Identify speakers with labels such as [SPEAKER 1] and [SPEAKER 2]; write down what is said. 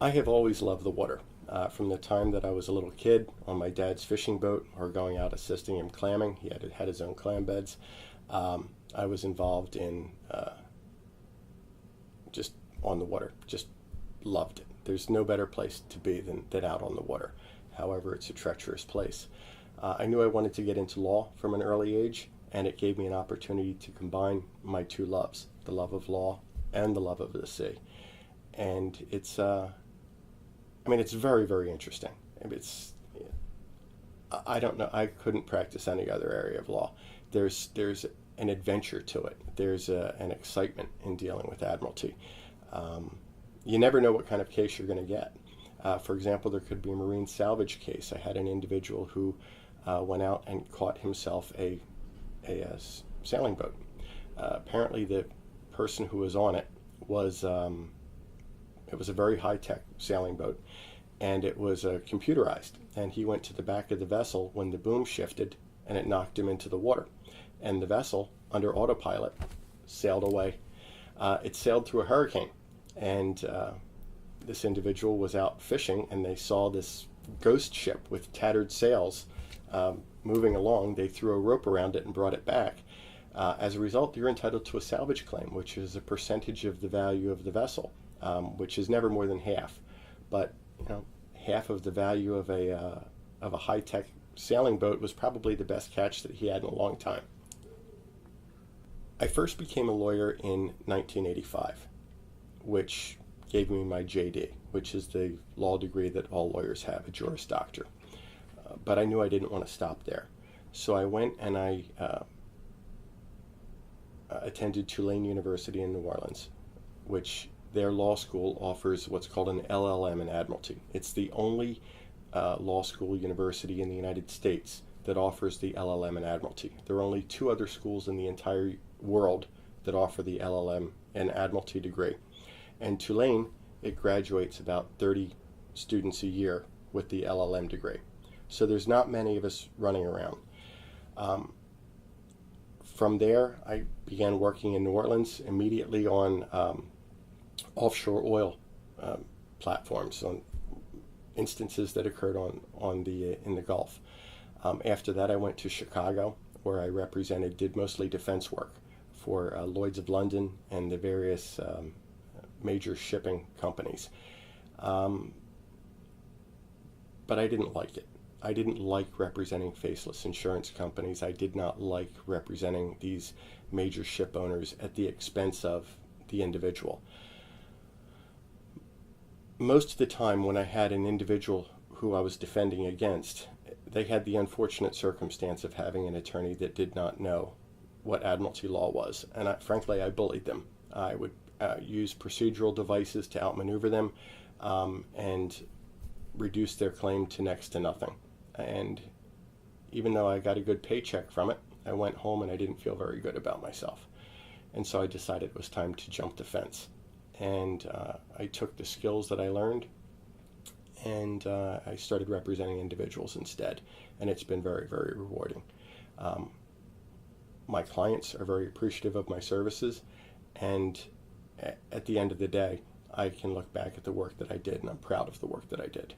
[SPEAKER 1] I have always loved the water. From the time that I was a little kid on my dad's fishing boat or going out assisting him clamming, he had his own clam beds. I was involved in just on the water, just loved it. There's no better place to be than out on the water. However, it's a treacherous place. I knew I wanted to get into law from an early age, and it gave me an opportunity to combine my two loves, the love of law and the love of the sea. And it's very, very interesting. It's, I don't know, I couldn't practice any other area of law. There's an adventure to it. There's an excitement in dealing with Admiralty. You never know what kind of case you're going to get. For example, there could be a marine salvage case. I had an individual who went out and caught himself a sailing boat. Apparently, the person who was on it was it was a very high-tech sailing boat, and it was computerized. And he went to the back of the vessel when the boom shifted, and it knocked him into the water. And the vessel, under autopilot, sailed away. It sailed through a hurricane, and this individual was out fishing, and they saw this ghost ship with tattered sails moving along. They threw a rope around it and brought it back. As a result, you're entitled to a salvage claim, which is a percentage of the value of the vessel, which is never more than half. But half of the value of a high-tech sailing boat was probably the best catch that he had in a long time. I first became a lawyer in 1985, which gave me my JD, which is the law degree that all lawyers have, a Juris Doctor. But I knew I didn't want to stop there. So I went and I attended Tulane University in New Orleans, which their law school offers what's called an LLM in Admiralty. It's the only law school university in the United States that offers the LLM in Admiralty. There are only two other schools in the entire world that offer the LLM and Admiralty degree. And Tulane, it graduates about 30 students a year with the LLM degree. So there's not many of us running around. From there, I began working in New Orleans immediately on offshore oil platforms, on instances that occurred in the Gulf. After that, I went to Chicago, where I did mostly defense work for Lloyd's of London and the various major shipping companies. But I didn't like it. I didn't like representing faceless insurance companies. I did not like representing these major ship owners at the expense of the individual. Most of the time when I had an individual who I was defending against, they had the unfortunate circumstance of having an attorney that did not know what Admiralty law was. And frankly, I bullied them. I would use procedural devices to outmaneuver them and reduce their claim to next to nothing. And even though I got a good paycheck from it, I went home and I didn't feel very good about myself. And so I decided it was time to jump the fence. And I took the skills that I learned and I started representing individuals instead. And it's been very, very rewarding. My clients are very appreciative of my services, and at the end of the day, I can look back at the work that I did, and I'm proud of the work that I did.